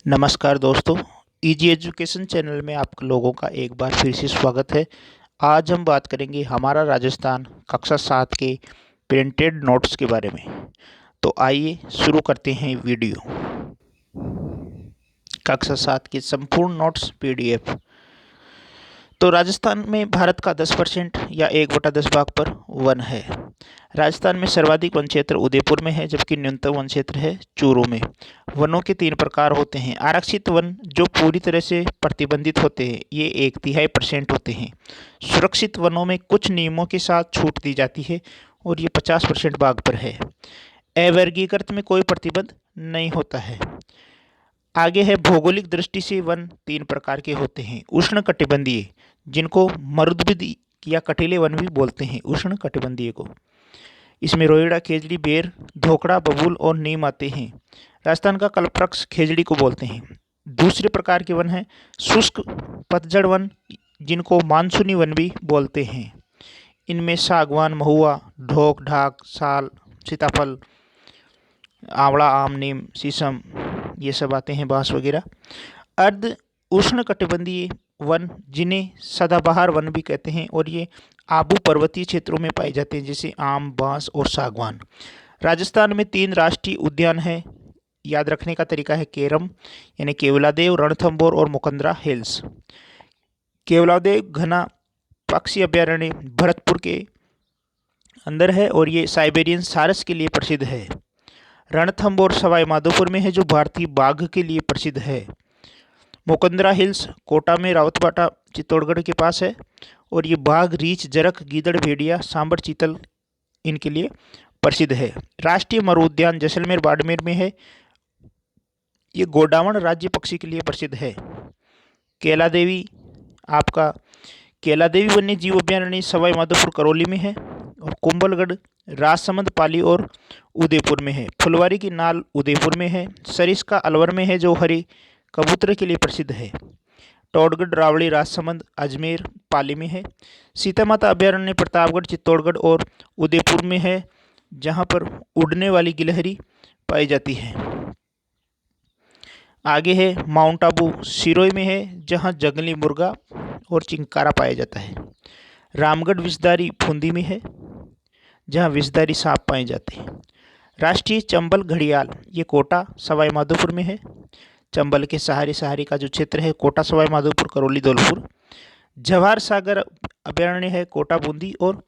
नमस्कार दोस्तों, easy education channel में आप लोगों का एक बार फिर से स्वागत है। आज हम बात करेंगे हमारा राजस्थान कक्षा 7 के प्रिंटेड नोट्स के बारे में। तो आइए शुरू करते हैं वीडियो। कक्षा 7 के संपूर्ण नोट्स पीडीएफ। तो राजस्थान में भारत का 10% या 1/10 भाग पर वन है। राजस्थान में सर्वाधिक वन क्षेत्र उदयपुर में है, जबकि न्यूनतम वन क्षेत्र है चूरू में। वनों के 3 प्रकार होते हैं। आरक्षित वन जो पूरी तरह से प्रतिबंधित होते हैं, ये 1/3% होते हैं। सुरक्षित वनों में कुछ नियमों के साथ छूट दी जाती है और ये 50% भाग पर है। अवर्गीकृत में कोई प्रतिबंध नहीं होता है। आगे है भौगोलिक दृष्टि से वन 3 प्रकार के होते हैं। उष्णकटिबंधीय, जिनको मरुद्भिद या कटीले वन भी बोलते हैं। उष्णकटिबंधीय को इसमें रोइड़ा, खेजड़ी, बेर, धोकड़ा, बबूल और नीम आते हैं। राजस्थान का कल्पवृक्ष खेजड़ी को बोलते हैं। दूसरे प्रकार के वन हैं शुष्क पतझड़ वन, जिनको मानसूनी वन भी बोलते हैं। इनमें सागवान, महुआ, ढोक, ढाक, साल, सीताफल, आंवला, आम, नीम, शीशम ये सब आते हैं, बांस वगैरह। अर्ध उष्णकटिबंधीय वन, जिन्हें सदाबहार वन भी कहते हैं, और ये आबू पर्वतीय क्षेत्रों में पाए जाते हैं, जैसे आम, बांस और सागवान। राजस्थान में 3 राष्ट्रीय उद्यान हैं। याद रखने का तरीका है केरम यानी केवलादेव, रणथंभौर और मुकंदरा हिल्स। केवलादेव घना पक्षी अभयारण्य भरतपुर के अंदर है और ये साइबेरियन सारस के लिए प्रसिद्ध है। रणथंभौर सवाई माधोपुर में है, जो भारतीय बाघ के लिए प्रसिद्ध है। मुकंदरा हिल्स कोटा में रावतबाटा चित्तौड़गढ़ के पास है और ये बाघ, रीछ, जरख, गीदड़, भेड़िया, सांबर, चीतल इनके लिए प्रसिद्ध है। राष्ट्रीय मरु उद्यान जैसलमेर बाड़मेर में है। ये गोडावण राज्य पक्षी के लिए प्रसिद्ध है। केलादेवी वन्य जीव अभयारण्य सवाई माधोपुर करौली में है और कुंभलगढ़ राजसमंद, पाली और उदयपुर में है। फुलवारी की नाल उदयपुर में है। सरिस्का अलवर में है, जो हरी कबूतर के लिए प्रसिद्ध है। टोडगढ़, रावड़ी, राजसमंद, अजमेर, पाली में है। सीता माता अभयारण्य प्रतापगढ़, चित्तौड़गढ़ और उदयपुर में है, जहां पर उड़ने वाली गिलहरी पाई जाती है। आगे है माउंट आबू सिरोही में है, जहां जंगली मुर्गा और चिंकारा पाया जाता है। रामगढ़ विषधारी फुंदी में है, जहां विषधारी सांप पाए जाते हैं। राष्ट्रीय चंबल घड़ियाल ये कोटा सवाई माधोपुर में है। चंबल के सहारे का जो क्षेत्र है कोटा, सवाई माधोपुर, करौली, धौलपुर। जवाहर सागर अभयारण्य है कोटा, बूंदी और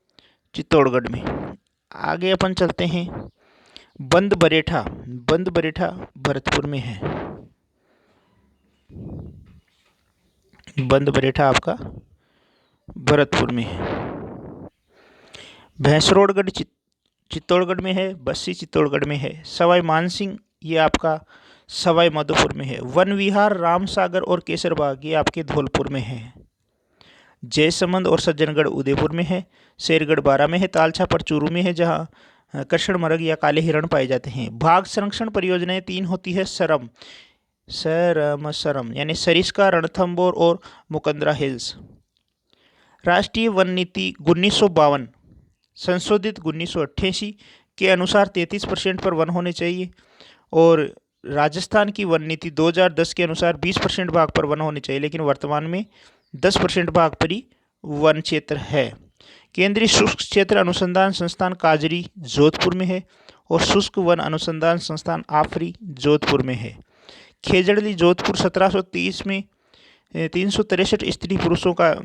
चित्तौड़गढ़ में। आगे अपन चलते हैं बंद बरेठा भरतपुर में है। बंद बरेठा आपका भरतपुर में है। भैंसरोडगढ़ चित्तौड़गढ़ में है। बस्सी चित्तौड़गढ़ में है। सवाई मानसिंह ये आपका सवाई माधोपुर में है। वन विहार रामसागर और केसरबाग ये आपके धौलपुर में है। जयसमंद और सज्जनगढ़ उदयपुर में है। शेरगढ़ बारा में है। तालछापर चूरू में है, जहाँ कृष्ण मरग या काले हिरण पाए जाते हैं। बाघ संरक्षण परियोजनाएं 3 होती है। सरम यानी सरिस्का, रणथंभौर और मुकंदरा हिल्स। राष्ट्रीय वन नीति 1952 संशोधित 1988 के अनुसार 33% पर वन होने चाहिए, और राजस्थान की वन नीति 2010 के अनुसार 20% भाग पर वन होने चाहिए, लेकिन वर्तमान में 10% भाग पर ही वन क्षेत्र है। केंद्रीय शुष्क क्षेत्र अनुसंधान संस्थान काजरी जोधपुर में है और शुष्क वन अनुसंधान संस्थान आफरी जोधपुर में है। खेजड़ी जोधपुर 1730 में 363 स्त्री पुरुषों का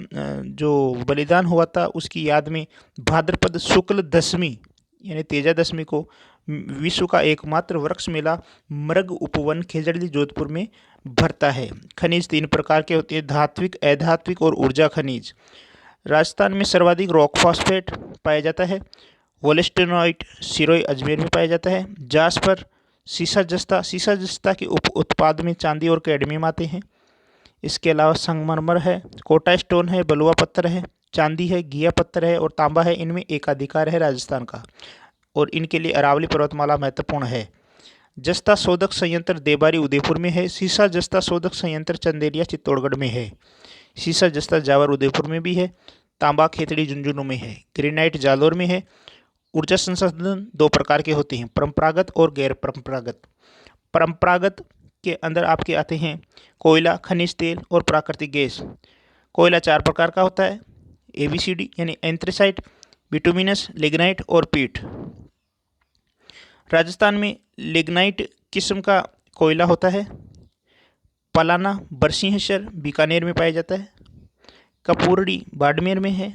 जो बलिदान हुआ था, उसकी याद में भाद्रपद शुक्ल दशमी यानी तेजा दशमी को विश्व का एकमात्र वृक्ष मेला मृग उपवन खेजड़ी जोधपुर में भरता है। खनिज 3 प्रकार के होते हैं, धात्विक, अधात्विक और ऊर्जा खनिज। राजस्थान में सर्वाधिक रॉक फॉस्फेट पाया जाता है। वोलेस्टेनोइट सिरोही अजमेर में पाया जाता है। जास्पर, सीसा जस्ता के उत्पाद में चांदी और कैडमियम आते हैं। इसके अलावा संगमरमर है, कोटा स्टोन है, बलुआ पत्थर है, चांदी है, घिया पत्थर है और तांबा है। इनमें एकाधिकार है राजस्थान का, और इनके लिए अरावली पर्वतमाला महत्वपूर्ण है। जस्ता शोधक संयंत्र देबारी उदयपुर में है। सीसा जस्ता शोधक संयंत्र चंदेरिया चित्तौड़गढ़ में है। सीसा जस्ता जावर उदयपुर में भी है। तांबा खेतड़ी झुंझुनू में है। ग्रेनाइट जालोर में है। ऊर्जा संसाधन 2 प्रकार के होते हैं, परंपरागत और गैर परंपरागत। परंपरागत के अंदर आपके आते हैं कोयला, खनिज तेल और प्राकृतिक गैस। कोयला 4 प्रकार का होता है, ABCD, यानी एंथ्रेसाइट, बिटुमिनस, लिग्नाइट और पीट। राजस्थान में लिग्नाइट किस्म का कोयला होता है। पलाना बरसिंहसर बीकानेर में पाया जाता है। कपूरड़ी बाड़मेर में है।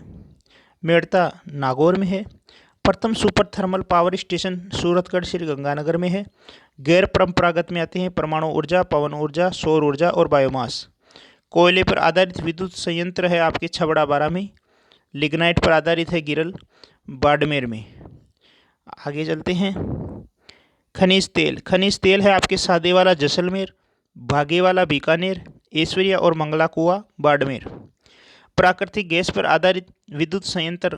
मेड़ता नागौर में है। प्रथम super thermal power station Suratgarh Shri Ganganagar में है। गैर परंपरागत में आते हैं परमाणु ऊर्जा, पवन ऊर्जा, सौर ऊर्जा और बायोमास। कोयले पर आधारित विद्युत संयंत्र है आपके छबड़ा बारा में। लिग्नाइट पर आधारित है गिरल बाड़मेर में। आगे चलते हैं। खनिज तेल, खनिज तेल है आपके सादेवाला जैसलमेर, भागेवाला बीकानेर, ऐश्वर्या और मंगला कुआ बाड़मेर। प्राकृतिक गैस पर आधारित विद्युत संयंत्र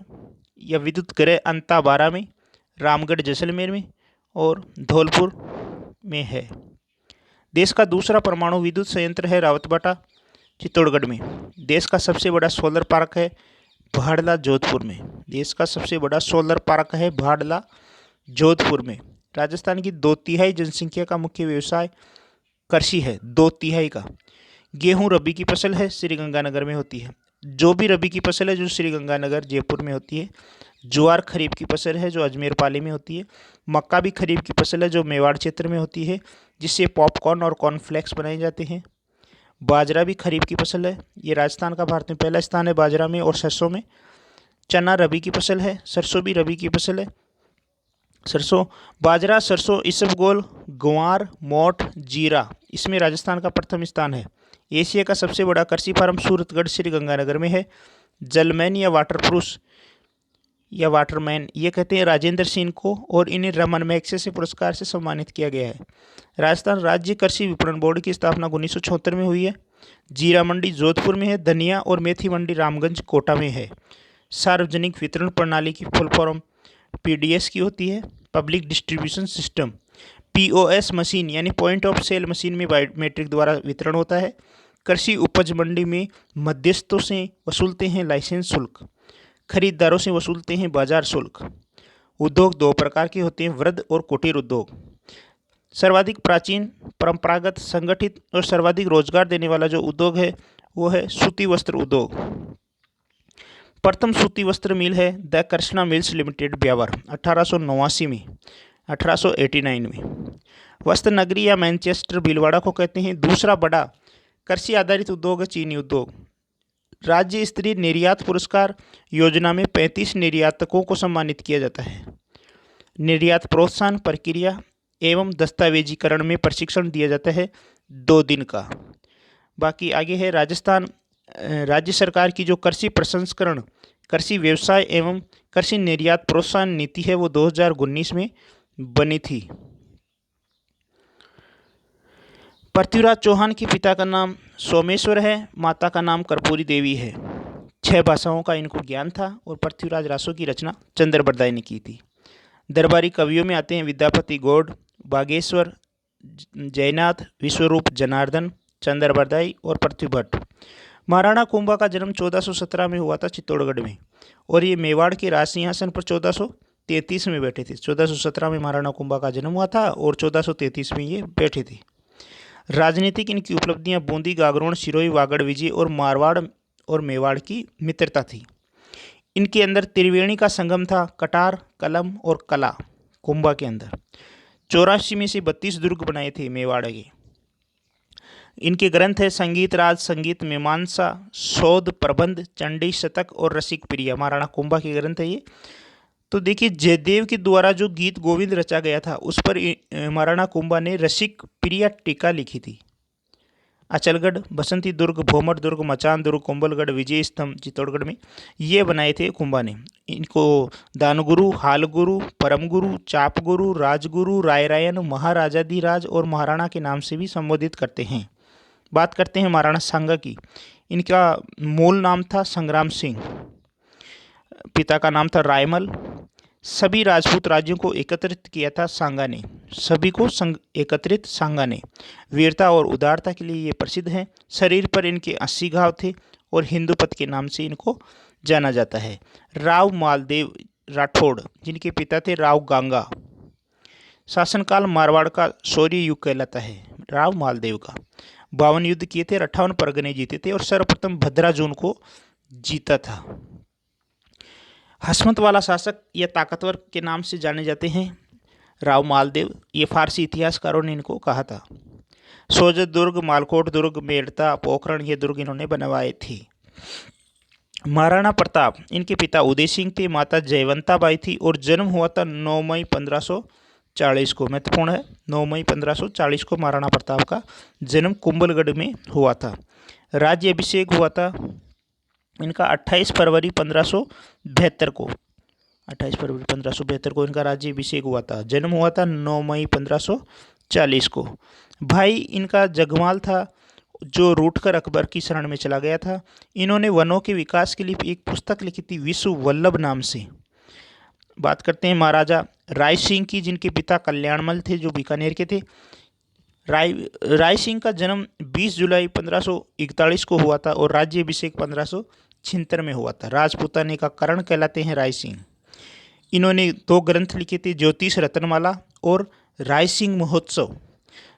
या विद्युत गृह अंता बारा में, रामगढ़ जैसलमेर में और धौलपुर में है। देश का दूसरा परमाणु विद्युत संयंत्र है रावतबाटा चित्तौड़गढ़ में। देश का सबसे बड़ा सोलर पार्क है भाडला जोधपुर में। देश का सबसे बड़ा सोलर पार्क है भाडला जोधपुर में। राजस्थान की 2/3 जनसंख्या का मुख्य व्यवसाय कृषि है, 2/3 का। गेहूं रबी की फसल है, श्रीगंगानगर में होती है। जो भी रबी की फसल है जो श्रीगंगानगर जयपुर में होती है। ज्वार खरीफ की फसल है जो अजमेर पाली में होती है। मक्का भी खरीफ की फसल है जो मेवाड़ क्षेत्र में होती है, जिससे पॉपकॉर्न और कॉर्नफ्लेक्स बनाए जाते हैं। बाजरा भी खरीफ की फसल है। ये राजस्थान का भारत में पहला स्थान है बाजरा में और सरसों में। चना रबी की फसल है, सरसों भी रबी की फसल है। सरसों, बाजरा, सरसों, इसबगोल, ग्वार, मोठ, जीरा, इसमें राजस्थान का प्रथम स्थान है। एशिया का सबसे बड़ा कृषि फार्म सूरतगढ़ श्री गंगानगर में है। जलमैन या वाटरप्रूफ या वाटरमैन ये कहते हैं राजेंद्र सिंह को, और इन्हें रमन मैग्सेसे पुरस्कार से सम्मानित किया गया है। राजस्थान राज्य कृषि विपणन बोर्ड की स्थापना 1976 में हुई है। जीरा मंडी जोधपुर में है। धनिया और मेथी मंडी रामगंज कोटा में है। सार्वजनिक वितरण प्रणाली की फुल फॉर्म PDS की होती है, public distribution system. POS machine यानी पॉइंट ऑफ सेल मशीन में बायोमेट्रिक द्वारा वितरण होता है। कृषि उपज मंडी में मध्यस्थों से वसूलते हैं लाइसेंस शुल्क, खरीदारों से वसूलते हैं बाजार शुल्क। उद्योग 2 प्रकार के होते हैं, वृहद और कुटीर उद्योग। सर्वाधिक प्राचीन, परंपरागत, संगठित और सर्वाधिक रोजगार देने वाला जो उद्योग है वो है सूती वस्त्र उद्योग। प्रथम सूती वस्त्र मिल है the Krishna mills limited Beawar 1889 में, 1889 में। वस्त्र नगरी या मैनचेस्टर भीलवाड़ा को कहते हैं। दूसरा बड़ा कृषि आधारित उद्योग है चीनी उद्योग। राज्य स्तरीय निर्यात पुरस्कार योजना में 35 निर्यातकों को सम्मानित किया जाता है। निर्यात प्रोत्साहन प्रक्रिया एवं दस्तावेजीकरण में प्रशिक्षण दिया जाता है 2 दिन का। बाकी आगे है राजस्थान राज्य सरकार की जो कृषि प्रसंस्करण, कृषि व्यवसाय एवं कृषि निर्यात प्रोत्साहन नीति है वो 2019 में बनी थी। पृथ्वीराज चौहान के पिता का नाम सोमेश्वर है, माता का नाम कर्पूरी देवी है। 6 भाषाओं का इनको ज्ञान था और पृथ्वीराज रासो की रचना चंद्रबरदाई ने की थी। दरबारी कवियों में आते हैं विद्यापति गौड़, बागेश्वर, जयनाथ, विश्वरूप जनार्दन, चंद्रबरदाई और पृथ्वी भट्ट। महाराणा कुंभा का जन्म 1417 में हुआ था चित्तौड़गढ़ में, और ये मेवाड़ के राज सिंहासन पर 1433 में बैठे थे। 1417 में महाराणा कुंभा का जन्म हुआ था और 1433 में ये बैठे थे। राजनीतिक इनकी उपलब्धियां बूंदी, गागरोन, सिरोही, वागड़, विजय और मारवाड़ और मेवाड़ की मित्रता थी। इनके अंदर त्रिवेणी का संगम था, कटार, कलम और कला कुंभा के अंदर। 84 में से 32 दुर्ग बनाए थे मेवाड़ के। इनके ग्रंथ है संगीत राज, संगीत मीमांसा, शोध, प्रबंध, चंडी शतक और रसिक प्रिया। महाराणा कुंभा के ग्रंथ है ये। तो देखिए जयदेव के द्वारा जो गीत गोविंद रचा गया था उस पर महाराणा कुंभा ने रसिक प्रिया टीका लिखी थी। अचलगढ़, बसंती दुर्ग, भोमर दुर्ग, मचान दुर्ग, कुंभलगढ़, विजय स्तंभ चित्तौड़गढ़ में ये बनाए थे कुंभा ने। इनको दानगुरु, हालगुरु, परमगुरु, चापगुरु, राजगुरु, रायरायन, महाराजाधिराज और महाराणा के नाम से भी संबोधित करते हैं। बात करते हैं महाराणा सांगा की। इनका मूल नाम था संग्राम सिंह, पिता का नाम था रायमल। सभी राजपूत राज्यों को एकत्रित किया था सांगा ने, सभी को एकत्रित सांगा ने। वीरता और उदारता के लिए ये प्रसिद्ध हैं। शरीर पर इनके 80 घाव थे और हिंदूपत के नाम से इनको जाना जाता है। राव मालदेव राठौड़ जिनके पिता थे राव गांगा। शासनकाल मारवाड़ का शौर्य युग कहलाता है। राव मालदेव का। 52 युद्ध किए थे और 58 परगने जीते थे और सर्वप्रथम भद्राजून को जीता था। हसमत वाला शासक या ताकतवर के नाम से जाने जाते हैं राव मालदेव। ये फारसी इतिहासकारों ने इनको कहा था। सोजत दुर्ग, मालकोट दुर्ग, मेड़ता, पोखरण ये दुर्ग इन्होंने बनवाए थे। महाराणा प्रताप, इनके पिता उदय सिंह थे, माता जयवंता बाई थी और जन्म हुआ था 9 मई 1540 को। महत्वपूर्ण है, 9 मई 1540 को महाराणा प्रताप का जन्म कुंभलगढ़ में हुआ था। राज्य अभिषेक हुआ था इनका 28 फरवरी 1572 को। 28 फरवरी 1572 को इनका राज्य अभिषेक हुआ था। जन्म हुआ था 9 मई 1540 को। भाई इनका जगमाल था जो रूठकर अकबर की शरण में चला गया था। इन्होंने वनों के विकास के लिए एक पुस्तक लिखी थी विश्व वल्लभ नाम से। बात करते हैं महाराजा राय सिंह की, जिनके पिता कल्याणमल थे जो बीकानेर के थे। राय सिंह का जन्म 20 जुलाई 1541 को हुआ था और राज्य अभिषेक 1576 में हुआ था। राजपूताने का करण कहलाते हैं राय सिंह। इन्होंने 2 ग्रंथ लिखे थे, ज्योतिष रत्नमाला और राय सिंह महोत्सव।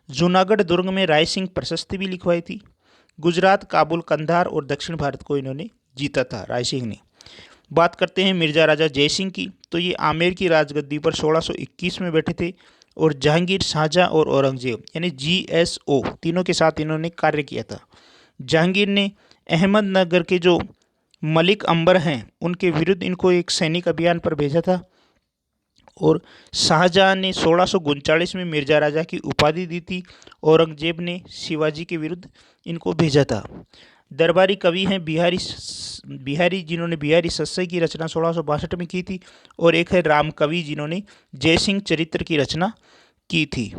जूनागढ़ दुर्ग में राय सिंह प्रशस्ति भी लिखवाई थी। गुजरात, काबुल, कंधार और दक्षिण भारत को इन्होंने जीता था राय सिंह ने। बात करते हैं मिर्जा राजा जयसिंह की, तो ये आमेर की राजगद्दी पर 1621 में बैठे थे और जहांगीर, शाहजहां और औरंगजेब यानी GSO तीनों के साथ इन्होंने कार्य किया था। जहांगीर ने अहमदनगर के जो मलिक अंबर हैं उनके विरुद्ध इनको एक सैनिक अभियान पर भेजा था और शाहजहां ने 1639 में मिर्जा राजा की उपाधि दी थी। औरंगजेब ने शिवाजी के विरुद्ध इनको भेजा था। दरबारी कवि हैं बिहारी जिन्होंने बिहारी सस्सई की रचना 1662 में की थी और एक है राम कवि जिन्होंने जयसिंह चरित्र की रचना की थी।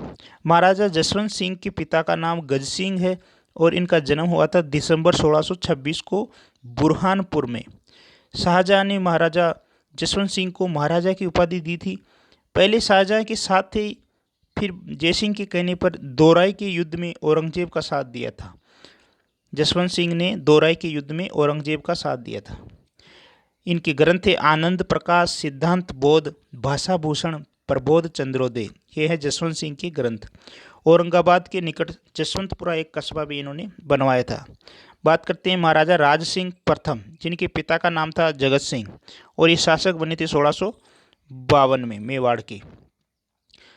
महाराजा जसवंत सिंह के पिता का नाम गज सिंह है और इनका जन्म हुआ था दिसंबर 1626 को बुरहानपुर में। शाहजहां ने महाराजा जसवंत सिंह को महाराजा की उपाधि दी थी। पहले शाहजहां के साथ थे, फिर जयसिंह के कहने पर दोराई के युद्ध में औरंगजेब का साथ दिया था। जसवंत सिंह ने दोराई के युद्ध में औरंगजेब का साथ दिया था। इनके ग्रंथ है आनंद प्रकाश, सिद्धांत बोध, भाषा भूषण, प्रबोध चंद्रोदय। ये है जसवंत सिंह के ग्रंथ। औरंगाबाद के निकट जसवंतपुरा एक कस्बा भी इन्होंने बनवाया था। बात करते हैं महाराजा राज सिंह प्रथम, जिनके पिता का नाम था जगत सिंह और ये शासक बने थे 1652 में मेवाड़ के।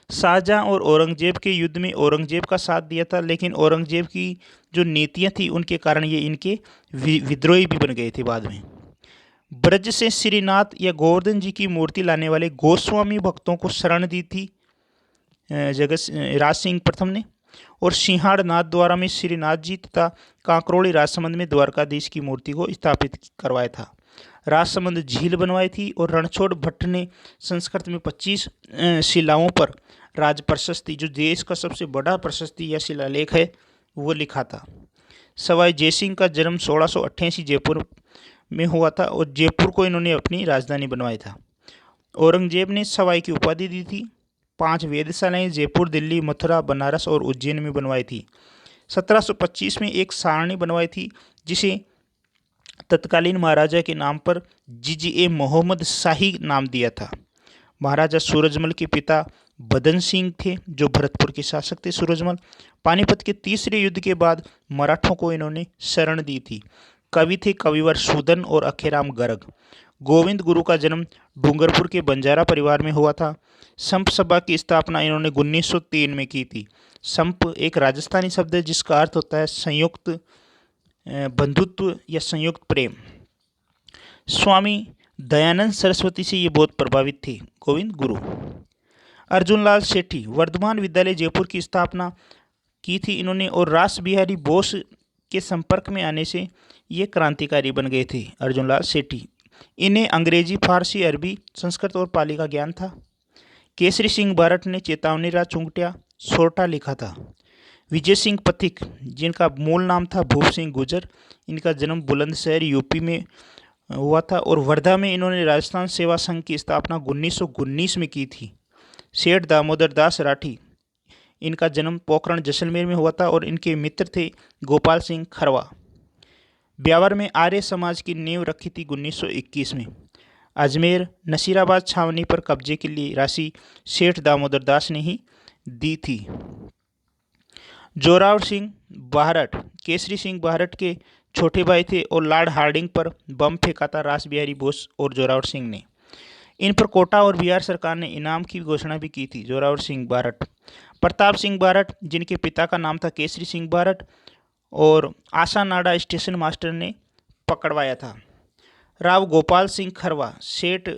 शाहजहां और औरंगजेब के युद्ध में औरंगजेब का साथ दिया था, लेकिन औरंगजेब की जो नीतियां थी उनके कारण ये इनके विद्रोही भी बन गए थे बाद में। ब्रज से श्रीनाथ या गोवर्धन जी की मूर्ति लाने वाले गोस्वामी भक्तों को शरण दी थी राज सिंह प्रथम ने और सिंहाड़ नाथ द्वारा में श्रीनाथ जी तथा कांकरोली राजसमंद में द्वारकाधीश की मूर्ति को स्थापित करवाया था। राजसमंद झील बनवाई थी और रणछोड़ भट्ट ने संस्कृत में 25 शिलाओं पर राज प्रशस्ति, जो देश का सबसे बड़ा प्रशस्ति या शिलालेख है, वो लिखा था। सवाई जयसिंह का जन्म 1688 जयपुर में हुआ था और जयपुर को इन्होंने अपनी राजधानी बनवाया था। औरंगजेब ने सवाई की उपाधि दी थी। 5 वेधशालाएं जयपुर, दिल्ली, मथुरा, बनारस और उज्जैन में बनवाई थी। 1725 में एक सारणी बनवाई थी जिसे तत्कालीन महाराजा के नाम पर जीजीए मोहम्मद शाही नाम दिया था। महाराजा सूरजमल के पिता बदन सिंह थे जो भरतपुर के शासक थे। सूरजमल पानीपत के तीसरे युद्ध के बाद मराठों को इन्होंने शरण दी थी। कवि थे कविवर सूदन और अखेराम गर्ग। गोविंद गुरु का जन्म डूंगरपुर के बंजारा परिवार में हुआ था। संप सभा की स्थापना इन्होंने 1903 में की थी। संप एक राजस्थानी शब्द है जिसका अर्थ होता है संयुक्त बंधुत्व या संयुक्त प्रेम। स्वामी दयानंद सरस्वती से ये बहुत प्रभावित थे गोविंद गुरु। अर्जुनलाल सेठी वर्धमान विद्यालय जयपुर की स्थापना की थी इन्होंने और रास बिहारी बोस के संपर्क में आने से ये क्रांतिकारी बन गए थे अर्जुनलाल सेठी। इन्हें अंग्रेजी, फारसी, अरबी, संस्कृत और पाली का ज्ञान था। केसरी सिंह बारट ने चेतावनी राज चुंगटिया सोरठा लिखा था। विजय सिंह पथिक, जिनका मूल नाम था भूप सिंह गुजर, इनका जन्म बुलंदशहर यूपी में हुआ था और वर्धा में इन्होंने राजस्थान सेवा संघ की स्थापना 1919 में की थी। सेठ दामोदर दास राठी, इनका जन्म पोखरण जैसलमेर में हुआ था और इनके मित्र थे गोपाल सिंह खरवा। ब्यावर में आर्य समाज की नींव रखी थी 1921 में। अजमेर नसीराबाद छावनी पर कब्जे के लिए राशि सेठ दामोदर दास ने ही दी थी। जोरावर सिंह बाहरट केसरी सिंह बाहरट के छोटे भाई थे और लॉर्ड हार्डिंग पर बम फेंका था रास बिहारी बोस और जोरावर सिंह ने। इन पर कोटा और बिहार सरकार ने इनाम की घोषणा भी की थी। जोरावर सिंह बारट, प्रताप सिंह बारट जिनके पिता का नाम था केसरी सिंह बारट और आशा नाडा स्टेशन मास्टर ने पकड़वाया था। राव गोपाल सिंह खरवा सेठ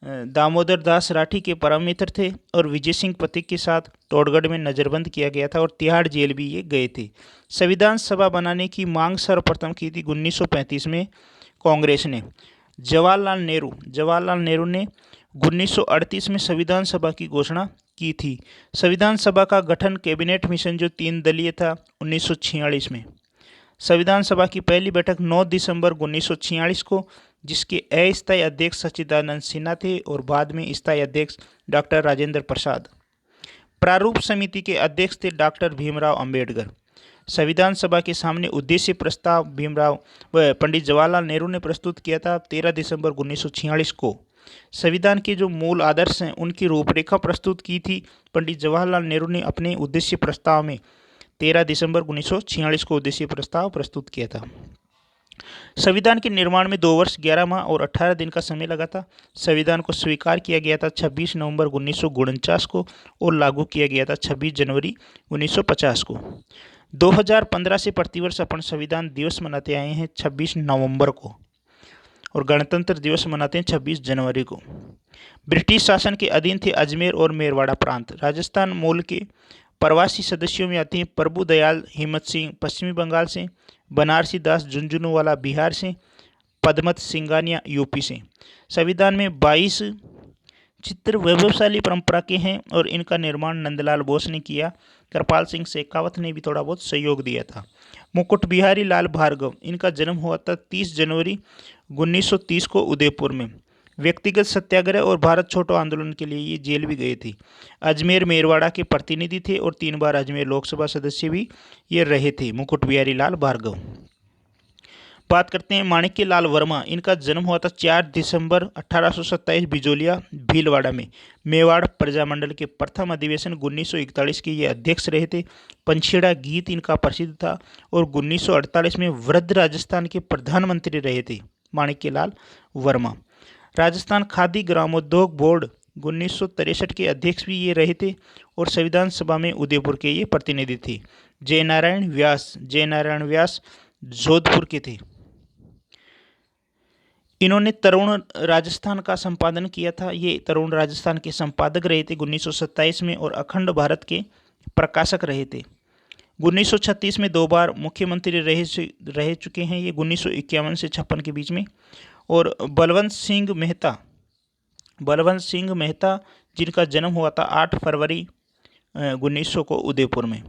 दामोदर दास राठी के परम मित्र थे और विजय सिंह पथिक के साथ टोडगढ़ में नज़रबंद किया गया था और तिहाड़ जेल भी ये गए थे। संविधान सभा बनाने की मांग सर्वप्रथम की थी 1935 में कांग्रेस ने। जवाहरलाल नेहरू ने 1938 में संविधान सभा की घोषणा की थी। संविधान सभा का गठन कैबिनेट मिशन जो 3 दलीय था 1946 में। संविधान सभा की पहली बैठक 9 दिसंबर 1946 को, जिसके अस्थायी अध्यक्ष सच्चिदानंद सिन्हा थे और बाद में स्थायी अध्यक्ष डॉक्टर राजेंद्र प्रसाद। प्रारूप समिति के अध्यक्ष थे डॉक्टर भीमराव अंबेडकर। संविधान सभा के सामने उद्देश्य प्रस्ताव भीमराव व पंडित जवाहरलाल नेहरू ने प्रस्तुत किया था 13 दिसंबर 1946 को। संविधान के जो मूल आदर्श हैं उनकी रूपरेखा प्रस्तुत की थी पंडित जवाहरलाल नेहरू ने अपने उद्देश्य प्रस्ताव में। 13 दिसंबर 1946 को उद्देश्य प्रस्ताव प्रस्तुत किया था। संविधान के निर्माण में 2 वर्ष 11 माह और 18 दिन का समय लगा था। संविधान को स्वीकार किया गया था 26 नवंबर 1949 को और लागू किया गया था 26 जनवरी 1950 को। 2015 से प्रतिवर्ष अपन संविधान दिवस मनाते आए हैं 26 नवंबर को और गणतंत्र दिवस मनाते हैं 26 जनवरी को। ब्रिटिश शासन के अधीन थे अजमेर और मेरवाड़ा प्रांत। राजस्थान मूल के प्रवासी सदस्यों में आते हैं प्रभु दयाल हिम्मत सिंह पश्चिमी बंगाल से, बनारसी दास झुंझुनूवाला बिहार से, पद्मत सिंगानिया यूपी से। संविधान में 22 चित्र वैभवशाली परंपरा के हैं और इनका निर्माण नंदलाल बोस ने किया। कृपाल सिंह शेखावत ने भी थोड़ा बहुत सहयोग दिया था। मुकुट बिहारी लाल भार्गव, इनका जन्म हुआ था 30 जनवरी 1930 को उदयपुर में। व्यक्तिगत सत्याग्रह और भारत छोड़ो आंदोलन के लिए ये जेल भी गए थे। अजमेर मेरवाड़ा के प्रतिनिधि थे और 3 बार अजमेर लोकसभा सदस्य भी ये रहे थे मुकुट बिहारी लाल भार्गव। बात करते हैं माणिक्य लाल वर्मा, इनका जन्म हुआ था 4 दिसंबर 1827 बिजोलिया भीलवाड़ा में। मेवाड़ प्रजामंडल के प्रथम अधिवेशन 1941 के ये अध्यक्ष रहे थे। पंछेड़ा गीत इनका प्रसिद्ध था और 1948 में वृद्ध राजस्थान के प्रधानमंत्री रहे थे माणिक्य लाल वर्मा। राजस्थान खादी ग्रामोद्योग बोर्ड 1963 के अध्यक्ष भी ये रहे थे और संविधान सभा में उदयपुर के ये प्रतिनिधि थे। जयनारायण व्यास जोधपुर के थे। इन्होंने तरुण राजस्थान का संपादन किया था। ये तरुण राजस्थान के संपादक रहे थे 1927 में और अखंड भारत के प्रकाशक रहे थे। 1936 में 2 बार मुख्यमंत्री रह चुके हैं ये 1951 से 56 के बीच में। और बलवंत सिंह मेहता जिनका जन्म हुआ था 8 फरवरी 1900 को उदयपुर में।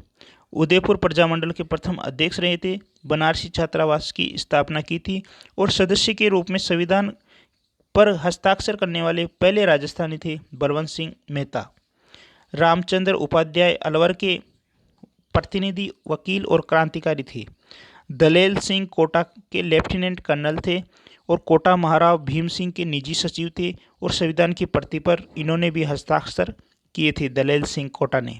उदयपुर प्रजामंडल के प्रथम अध्यक्ष रहे थे। बनारसी छात्रावास की स्थापना की थी और सदस्य के रूप में संविधान पर हस्ताक्षर करने वाले पहले राजस्थानी थे बलवंत सिंह मेहता। रामचंद्र उपाध्याय अलवर के प्रतिनिधि, वकील और क्रांतिकारी थे। दलेल सिंह कोटा के लेफ्टिनेंट कर्नल थे और कोटा महाराव भीम सिंह के निजी सचिव थे और संविधान की प्रति पर इन्होंने भी हस्ताक्षर किए थे दलेल सिंह कोटा ने।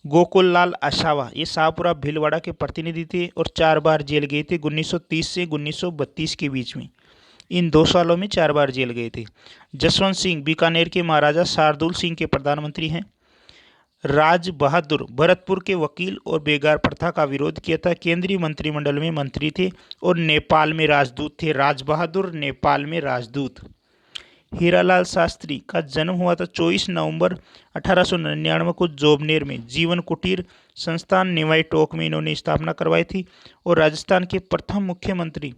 गोकुल लाल आशावा ये शाहपुरा भीलवाड़ा के प्रतिनिधि थे और 4 बार जेल गए थे 1930 से 1932 के बीच में। इन 2 सालों में 4 बार जेल गए थे। जसवंत सिंह बीकानेर के महाराजा शार्दुल सिंह के प्रधानमंत्री हैं। राज बहादुर भरतपुर के वकील और बेगार प्रथा का विरोध किया था। केंद्रीय मंत्रिमंडल में मंत्री थे और नेपाल में राजदूत थे। राज बहादुर नेपाल में राजदूत। हीरालाल शास्त्री का जन्म हुआ था 24 नवंबर 1899 को जोबनेर में। जीवन कुटीर संस्थान निवाई टोक में इन्होंने स्थापना करवाई थी और राजस्थान के प्रथम मुख्यमंत्री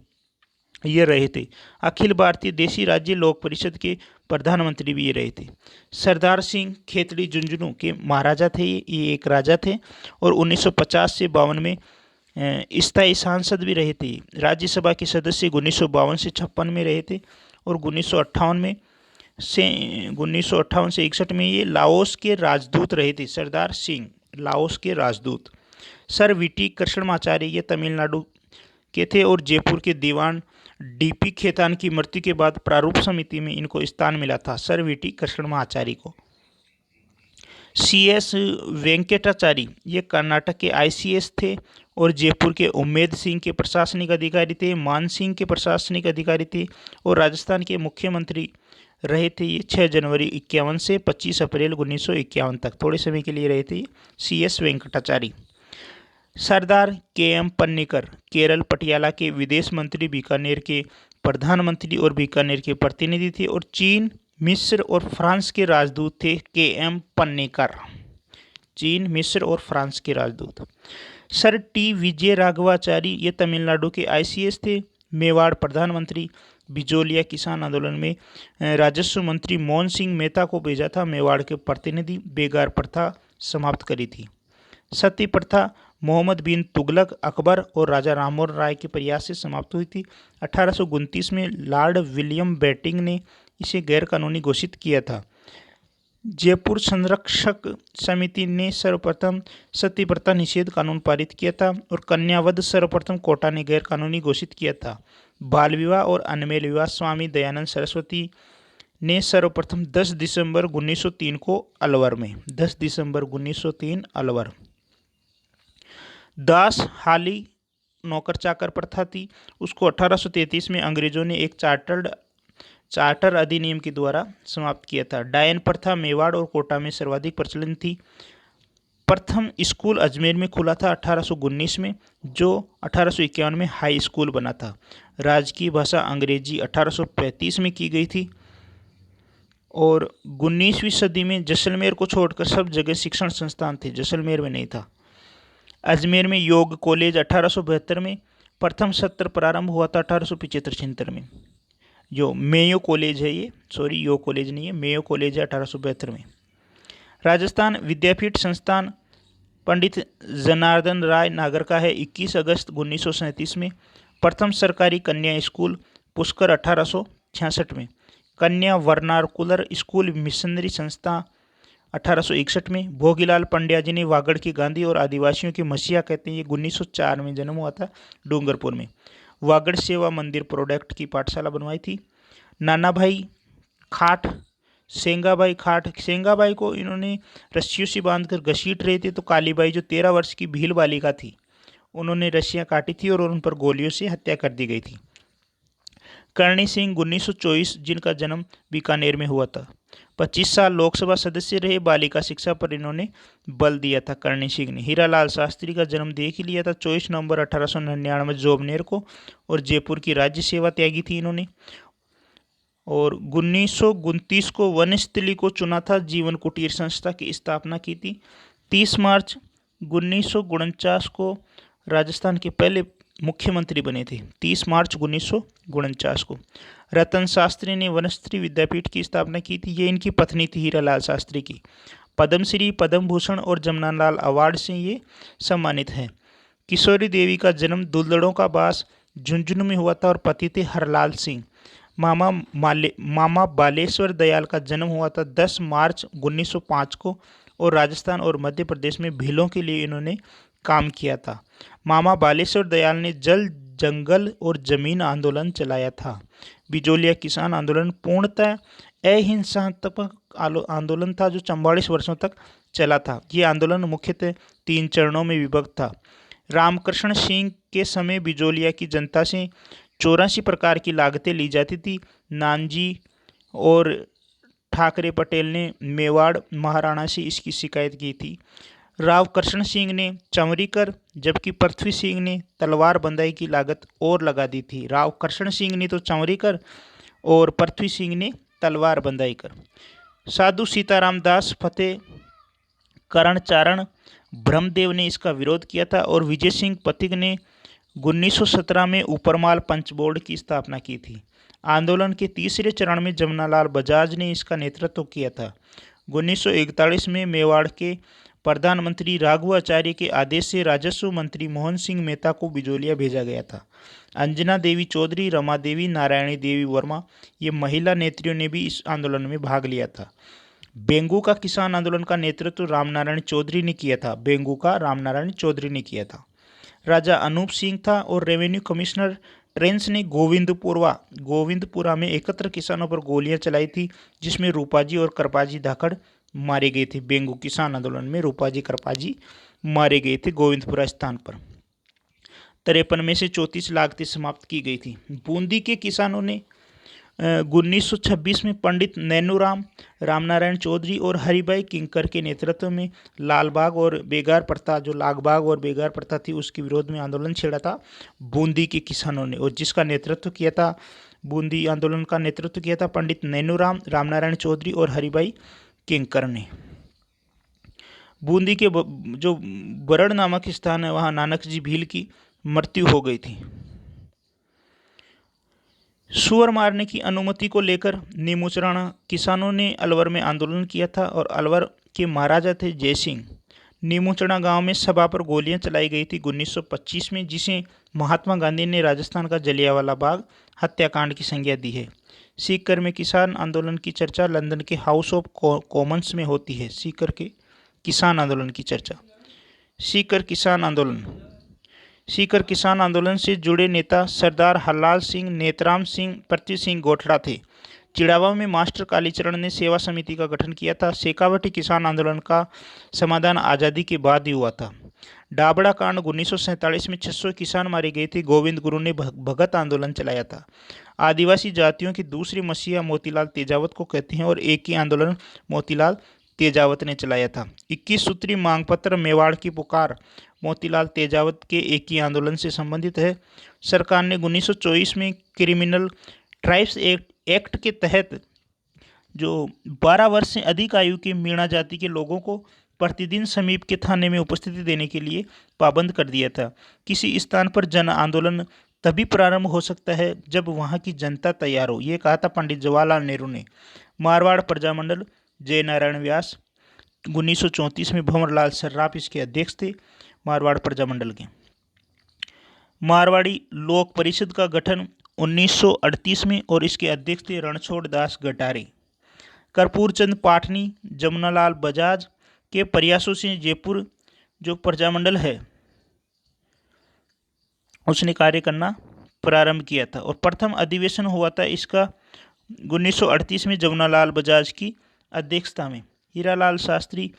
ये रहे थे। अखिल भारतीय देशी राज्य लोक परिषद के प्रधानमंत्री भी ये रहे थे। सरदार सिंह खेतड़ी झुंझुनू के महाराजा थे। ये एक राजा थे और 1950 से 52 में स्थायी सांसद भी रहे थे। राज्यसभा के सदस्य 1952 से 56 में रहे थे और 1958 से 61 में ये लाओस के राजदूत रहे थे। सरदार सिंह लाओस के राजदूत। सर वीटी कृष्णमाचार्य ये तमिलनाडु के थे और जयपुर के दीवान डीपी खेतान की मृत्यु के बाद प्रारूप समिति में इनको स्थान मिला था सर वीटी कृष्णमाचार्य को। CS वेंकटाचारी ये कर्नाटक के ICS थे और जयपुर के उम्मेद सिंह के प्रशासनिक अधिकारी थे, मान सिंह के प्रशासनिक अधिकारी थे और राजस्थान के मुख्यमंत्री रहे थे ये 6 जनवरी 51 से 25 अप्रैल 1951 तक, थोड़े समय के लिए रहे थे CS वेंकटाचारी। सरदार KM पन्नेकर केरल पटियाला के विदेश मंत्री, बीकानेर के प्रधानमंत्री और बीकानेर के प्रतिनिधि थे और चीन, मिस्र और फ्रांस के राजदूत थे KM पन्नेकर। चीन, मिस्र और फ्रांस के राजदूत। सर T विजय राघवाचारी ये तमिलनाडु के ICS थे। मेवाड़ प्रधानमंत्री, बिजोलिया किसान आंदोलन में राजस्व मंत्री मोहन सिंह मेहता को भेजा था। मेवाड़ के प्रतिनिधि बेगार प्रथा समाप्त करी थी। सती प्रथा मोहम्मद बिन तुगलक, अकबर और राजा राममोहन राय के प्रयास से समाप्त हुई थी। 1829 में लॉर्ड विलियम बेटिंग ने इसे गैरकानूनी घोषित किया था। जयपुर संरक्षक समिति ने सर्वप्रथम सती प्रथा निषेध कानून पारित किया था और कन्यावध सर्वप्रथम कोटा ने गैरकानूनी घोषित किया था। बाल विवाह और अनमेल विवाह स्वामी दयानंद सरस्वती ने सर्वप्रथम 10 दिसंबर 1903 को अलवर में 10 दिसंबर 1903 अलवर। दास हाली नौकर चाकर प्रथा थी, उसको 1833 में अंग्रेजों ने एक चार्टर अधिनियम के द्वारा समाप्त किया था। डायन प्रथा मेवाड़ और कोटा में सर्वाधिक प्रचलन थी। प्रथम स्कूल अजमेर में खुला था 1819 में, जो 1851 में हाई स्कूल बना था। राजकीय भाषा अंग्रेजी 1835 में की गई थी और 19वीं सदी में जैसलमेर को छोड़कर सब जगह शिक्षण संस्थान थे, जैसलमेर में नहीं था। अजमेर में योग कॉलेज 1872 में, प्रथम सत्र प्रारंभ हुआ था 1875-76 में। जो मेयो कॉलेज है ये, सॉरी योग कॉलेज नहीं है, मेयो कॉलेज है 1872 में। राजस्थान विद्यापीठ संस्थान पंडित जनार्दन राय नागर का है 21 अगस्त 1937 में। प्रथम सरकारी कन्या स्कूल पुष्कर 1866 में। कन्या वर्नाकुलर स्कूल मिशनरी संस्था 1861 में। भोगीलाल पंड्या जी ने वागड़ के गांधी और आदिवासियों के मसीहा कहते हैं, ये 1904 में जन्म हुआ था डूंगरपुर में। वागड़ सेवा मंदिर प्रोडक्ट की पाठशाला बनवाई थी। नाना भाई खाट, सेंगाबाई खाट, सेंगाबाई को इन्होंने रस्सियों से बांधकर घसीट रहे थे, तो कालीबाई जो 13 वर्ष की भील बालिका थी, उन्होंने रस्सियां काटी थी और उन पर गोलियों से हत्या कर दी गई थी। करणी सिंह 1924 जिनका जन्म बीकानेर में हुआ था। 25 साल लोकसभा सदस्य रहे। बालिका शिक्षा पर इन्होंने बल दिया था करणी सिंह ने। हीरालाल शास्त्री का जन्म देख ही लिया था 24 नवंबर 1899 जोबनेर को, और जयपुर की राज्य सेवा त्यागी थी इन्होंने। और 1929 को वनस्थली को चुना था, जीवन कुटीर संस्था की स्थापना की थी। 30 मार्च 1949 को राजस्थान के पहले मुख्यमंत्री बने थे, 30 मार्च 1949 को। रतन शास्त्री ने वनस्थली विद्यापीठ की स्थापना की थी, ये इनकी पत्नी थी हीरालाल शास्त्री की। पद्मश्री, पद्म भूषण और जमनालाल अवार्ड से ये सम्मानित हैं। किशोरी देवी का जन्म दुल्लड़ों का बास झुंझुनू में हुआ था और पति थे हरलाल सिंह। मामा बालेश्वर दयाल का जन्म हुआ था 10 मार्च 1905 को, और राजस्थान और मध्य प्रदेश में भीलों के लिए इन्होंने काम किया था। मामा बालेश्वर दयाल ने जल, जंगल और जमीन आंदोलन चलाया था। बिजोलिया किसान आंदोलन पूर्णतः अहिंसात्मक आंदोलन था जो 44 वर्षों तक चला था। ये आंदोलन मुख्यतः 3 चरणों में विभक्त था। रामकृष्ण सिंह के समय बिजोलिया की जनता से 84 प्रकार की लागतें ली जाती थी। नानजी और ठाकरे पटेल ने मेवाड़ महाराणा से इसकी शिकायत की थी। राव कृष्ण सिंह ने चंवरी कर, जबकि पृथ्वी सिंह ने तलवार बंदाई की लागत और लगा दी थी। राव कृष्ण सिंह ने तो चंवरी कर और पृथ्वी सिंह ने तलवार बंदाई कर। साधु सीताराम दास, फतेह करणचारण ब्रह्मदेव ने इसका विरोध किया था, और विजय सिंह पथिक ने 1917 में ऊपरमाल पंच बोर्ड की स्थापना की थी। आंदोलन के तीसरे चरण में जमनालाल बजाज ने इसका नेतृत्व किया था। 1941 में मेवाड़ के प्रधानमंत्री राघवाचार्य के आदेश से राजस्व मंत्री मोहन सिंह मेहता को बिजोलिया भेजा गया था। अंजना देवी चौधरी, रमा देवी, नारायणी देवी वर्मा, ये महिला नेत्रियों ने भी इस आंदोलन में भाग लिया था। बेंगू का किसान आंदोलन का नेतृत्व रामनारायण चौधरी ने किया था। बेंगू का रामनारायण चौधरी ने किया था। राजा अनूप सिंह था और रेवेन्यू कमिश्नर ट्रेंस ने गोविंदपुरा में एकत्र किसानों पर गोलियां चलाई थी, जिसमें रूपाजी और कृपाजी धाकड़ मारे गए थे। बेंगू किसान आंदोलन में रूपाजी करपाजी मारे गए थे गोविंदपुरा स्थान पर। 53 में से 34 लागतें समाप्त की गई थी। बूंदी के किसानों ने 1926 में पंडित नैनूराम, रामनारायण चौधरी और हरिभाई किंकर के नेतृत्व में लालबाग और बेगार प्रथा, जो लागबाग और बेगार प्रथा थी, उसके विरोध में आंदोलन छेड़ा था बूंदी के किसानों ने। और जिसका नेतृत्व किया था, बूंदी आंदोलन का नेतृत्व किया था पंडित नैनूराम, रामनारायण चौधरी और हरिभाई किंकर ने। बूंदी के जो बरड़ नामक स्थान है, वहाँ नानक जी भील की मृत्यु हो गई थी। सुअर मारने की अनुमति को लेकर नीमूचरण किसानों ने अलवर में आंदोलन किया था और अलवर के महाराजा थे जयसिंह। नीमूचड़ा गांव में सभा पर गोलियां चलाई गई थी 1925 में, जिसे महात्मा गांधी ने राजस्थान का जलियांवाला बाग हत्याकांड की संज्ञा दी है। सीकर में किसान आंदोलन की चर्चा लंदन के हाउस ऑफ कॉमन्स में होती है। सीकर के किसान आंदोलन की चर्चा। सीकर किसान आंदोलन से जुड़े नेता सरदार हरलाल सिंह, नेतराम सिंह, पृथ्वी सिंह गोठड़ा थे। चिड़ावा में मास्टर कालीचरण ने सेवा समिति का गठन किया था। शेखावटी किसान आंदोलन का समाधान आज़ादी के बाद ही हुआ था। डाबड़ा कांड 1947 में 600 किसान मारे गए थे। गोविंद गुरु ने भगत आंदोलन चलाया था। आदिवासी जातियों की दूसरी मसीहा मोतीलाल तेजावत को कहते हैं और एक ही आंदोलन मोतीलाल तेजावत ने चलाया था। 21 सूत्री मांग पत्र मेवाड़ की पुकार मोतीलाल तेजावत के एक ही आंदोलन से संबंधित है। सरकार ने 1924 में क्रिमिनल ट्राइब्स एक्ट के तहत जो 12 वर्ष से अधिक आयु के मीणा जाति के लोगों को प्रतिदिन समीप के थाने में उपस्थिति देने के लिए पाबंद कर दिया था। किसी स्थान पर जन आंदोलन तभी प्रारंभ हो सकता है जब वहाँ की जनता तैयार हो, ये कहा था पंडित जवाहरलाल नेहरू ने। मारवाड़ प्रजामंडल जय नारायण व्यास 1934 में भंवरलाल सर्राफ इसके अध्यक्ष थे मारवाड़ प्रजामंडल के। मारवाड़ी लोक परिषद का गठन 1938 में और इसके अध्यक्ष थे रणछोड़ दास गटारे। कर्पूर चंद पाटनी, जमुनालाल बजाज के प्रयासों से जयपुर जो प्रजामंडल है उसने कार्य करना प्रारंभ किया था और प्रथम अधिवेशन हुआ था इसका 1938 में जमुनालाल बजाज की अध्यक्षता में। हीरालाल शास्त्री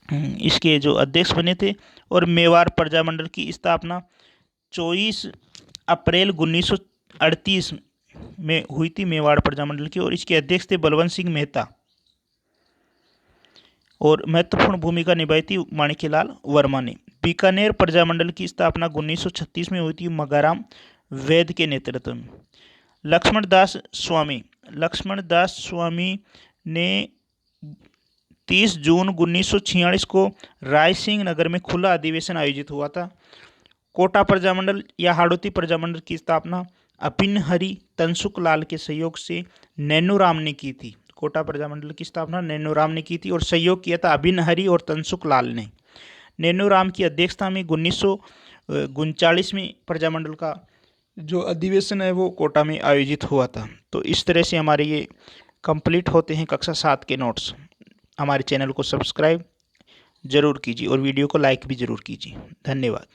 इसके जो अध्यक्ष बने थे और मेवाड़ प्रजामंडल की स्थापना 24 अप्रैल 1938 में हुई थी मेवाड़ प्रजामंडल की और इसके अध्यक्ष थे बलवंत सिंह मेहता और महत्वपूर्ण भूमिका निभाई थी माणिक्यलाल वर्मा ने। बीकानेर प्रजामंडल की स्थापना 1936 में हुई थी मगाराम वैद के नेतृत्व में। लक्ष्मण दास स्वामी ने 30 जून 1946 को रायसिंह नगर में खुला अधिवेशन आयोजित हुआ था। कोटा प्रजामंडल या हाड़ौती प्रजामंडल की स्थापना अभिन्न हरि तनसुख लाल के सहयोग से नैनूराम ने की थी। कोटा प्रजामंडल की स्थापना नैनूराम ने की थी और सहयोग किया था अभिन्न हरि और तनसुख लाल ने। नैनूराम की अध्यक्षता में 1939 में प्रजामंडल का जो अधिवेशन है वो कोटा में आयोजित हुआ था। तो इस तरह से हमारे ये कंप्लीट होते हैं कक्षा 7 के नोट्स। हमारे चैनल को सब्सक्राइब जरूर कीजिए और वीडियो को लाइक भी जरूर कीजिए। धन्यवाद।